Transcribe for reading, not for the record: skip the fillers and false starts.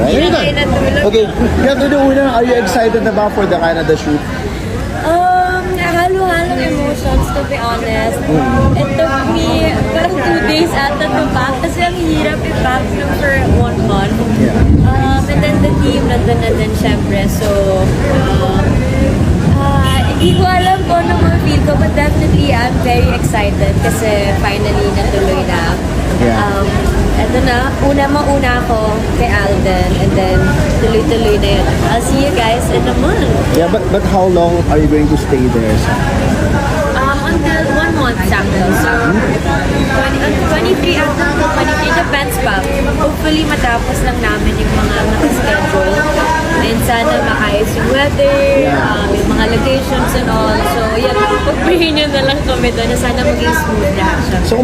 Alright. Okay, kaya to the una, are you excited na ba for the Canada shoot? Halo-halong emotions, to be honest. It took me parang 2 days ata to pack kasi ang hirap i-pack for 1 month. And then the team nandun na din syempre. So, hindi ko alam kung ano mga feel ko, but definitely I'm very excited kasi finally natuloy na. Eto na, mauna ako kay Alden and then tuloy-tuloy na yun. I'll see you guys in a month. Yeah, but how long are you going to stay there? Until 1 month sakto. So, 23 after 23 depends pa. Hopefully matapos lang namin yung mga nakaschedule. And sana maayos yung weather, yung mga locations and all. So, yan, pag-pray nyo na lang kami doon na sana maging smooth lahat siya. So,